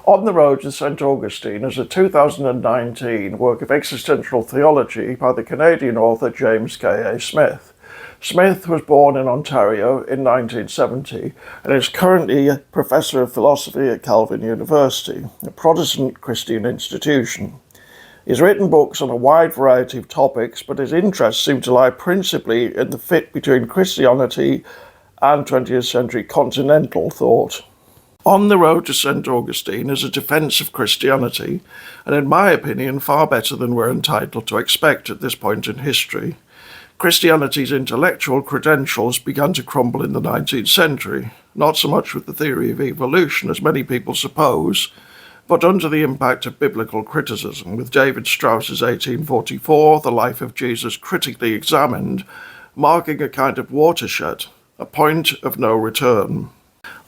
On the Road to Saint Augustine is a 2019 work of existential theology by the Canadian author James K.A. Smith. Smith was born in Ontario in 1970 and is currently a professor of philosophy at Calvin University, a Protestant Christian institution. He's written books on a wide variety of topics, but his interests seem to lie principally in the fit between Christianity and 20th century continental thought. On the Road to Saint Augustine is a defence of Christianity, and in my opinion far better than we're entitled to expect at this point in history. Christianity's intellectual credentials began to crumble in the 19th century, not so much with the theory of evolution as many people suppose, but under the impact of biblical criticism, with David Strauss's 1844, The Life of Jesus critically examined, marking a kind of watershed, a point of no return.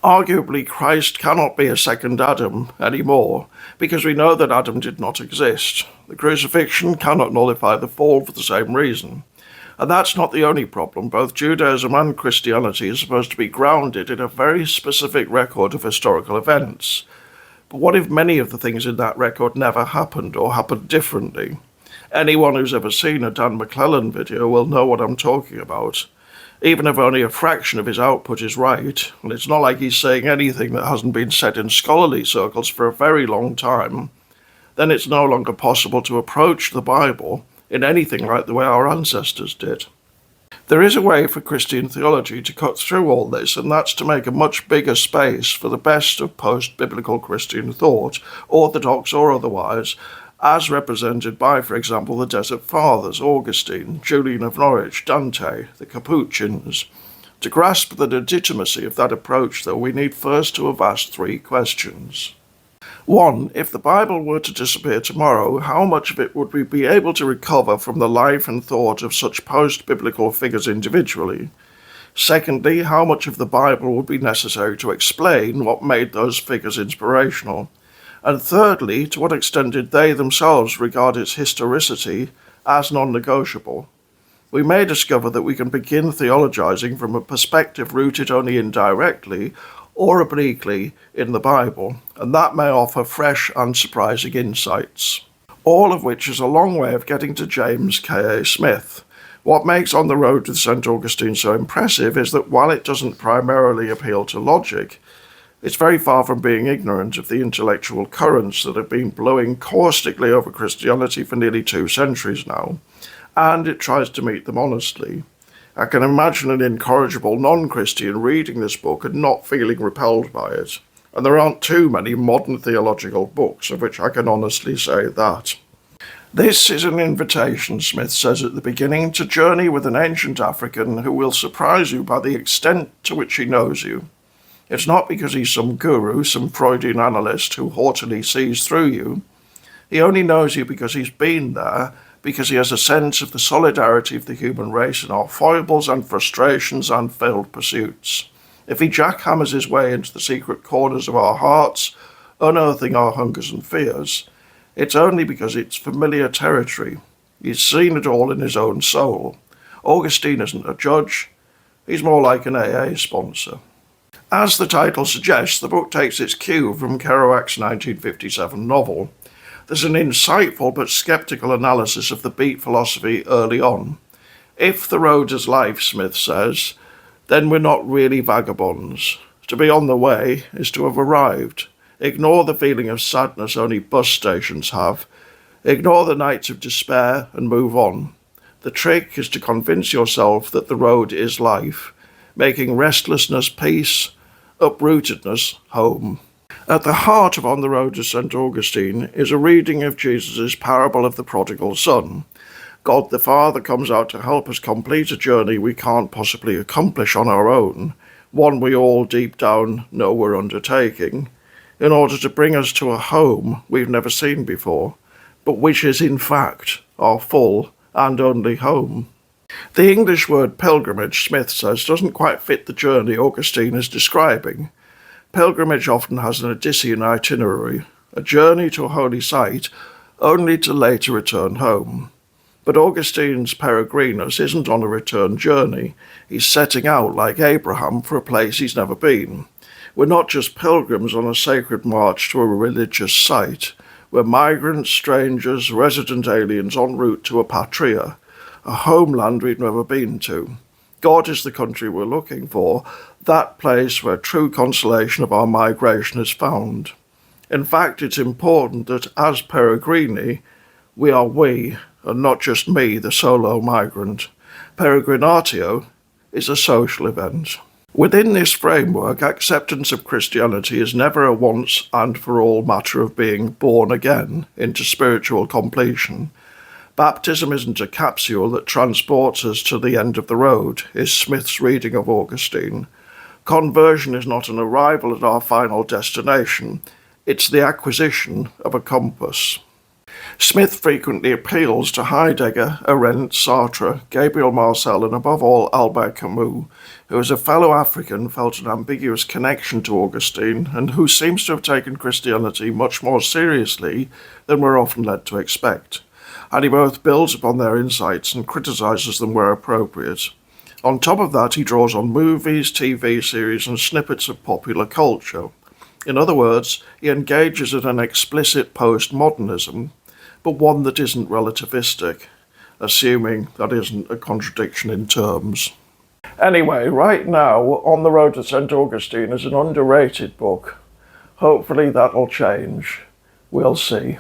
Arguably, Christ cannot be a second Adam anymore, because we know that Adam did not exist. The crucifixion cannot nullify the fall for the same reason. And that's not the only problem. Both Judaism and Christianity are supposed to be grounded in a very specific record of historical events. But what if many of the things in that record never happened or happened differently? Anyone who's ever seen a Dan McClellan video will know what I'm talking about. Even if only a fraction of his output is right, and it's not like he's saying anything that hasn't been said in scholarly circles for a very long time, then it's no longer possible to approach the Bible in anything like the way our ancestors did. There is a way for Christian theology to cut through all this, and that's to make a much bigger space for the best of post-biblical Christian thought, orthodox or otherwise, as represented by, for example, the Desert Fathers, Augustine, Julian of Norwich, Dante, the Capuchins. To grasp the legitimacy of that approach, though, we need first to have asked three questions. 1. If the Bible were to disappear tomorrow, how much of it would we be able to recover from the life and thought of such post-biblical figures individually? Secondly, how much of the Bible would be necessary to explain what made those figures inspirational? And thirdly, to what extent did they themselves regard its historicity as non-negotiable? We may discover that we can begin theologizing from a perspective rooted only indirectly or obliquely in the Bible, and that may offer fresh and surprising insights. All of which is a long way of getting to James K.A. Smith. What makes On the Road to St. Augustine so impressive is that while it doesn't primarily appeal to logic, it's very far from being ignorant of the intellectual currents that have been blowing caustically over Christianity for nearly 2 centuries now, and it tries to meet them honestly. I can imagine an incorrigible non-Christian reading this book and not feeling repelled by it, and there aren't too many modern theological books of which I can honestly say that. This is an invitation, Smith says at the beginning, to journey with an ancient African who will surprise you by the extent to which he knows you. It's not because he's some guru, some Freudian analyst who haughtily sees through you. He only knows you because he's been there, because he has a sense of the solidarity of the human race in our foibles and frustrations and failed pursuits. If he jackhammers his way into the secret corners of our hearts, unearthing our hungers and fears, it's only because it's familiar territory. He's seen it all in his own soul. Augustine isn't a judge. He's more like an AA sponsor. As the title suggests, the book takes its cue from Kerouac's 1957 novel. There's an insightful but sceptical analysis of the beat philosophy early on. If the road is life, Smith says, then we're not really vagabonds. To be on the way is to have arrived. Ignore the feeling of sadness only bus stations have. Ignore the nights of despair and move on. The trick is to convince yourself that the road is life, making restlessness peace, uprootedness home. At the heart of On the Road to St. Augustine is a reading of Jesus' parable of the prodigal son. God the Father comes out to help us complete a journey we can't possibly accomplish on our own, one we all deep down know we're undertaking, in order to bring us to a home we've never seen before, but which is in fact our full and only home. The English word pilgrimage, Smith says, doesn't quite fit the journey Augustine is describing. Pilgrimage often has an Odyssean itinerary, a journey to a holy site, only to later return home. But Augustine's Peregrinus isn't on a return journey. He's setting out, like Abraham, for a place he's never been. We're not just pilgrims on a sacred march to a religious site. We're migrants, strangers, resident aliens en route to a patria, a homeland we've never been to. God is the country we're looking for, that place where true consolation of our migration is found. In fact, it's important that as peregrini, we are we, and not just me, the solo migrant. Peregrinatio is a social event. Within this framework, acceptance of Christianity is never a once and for all matter of being born again into spiritual completion. Baptism isn't a capsule that transports us to the end of the road, is Smith's reading of Augustine. Conversion is not an arrival at our final destination, it's the acquisition of a compass. Smith frequently appeals to Heidegger, Arendt, Sartre, Gabriel Marcel, and above all Albert Camus, who as a fellow African felt an ambiguous connection to Augustine and who seems to have taken Christianity much more seriously than we're often led to expect. And he both builds upon their insights and criticises them where appropriate. On top of that, he draws on movies, TV series, and snippets of popular culture. In other words, he engages in an explicit postmodernism, but one that isn't relativistic, assuming that isn't a contradiction in terms. Anyway, right now, On the Road to St. Augustine is an underrated book. Hopefully that'll change. We'll see.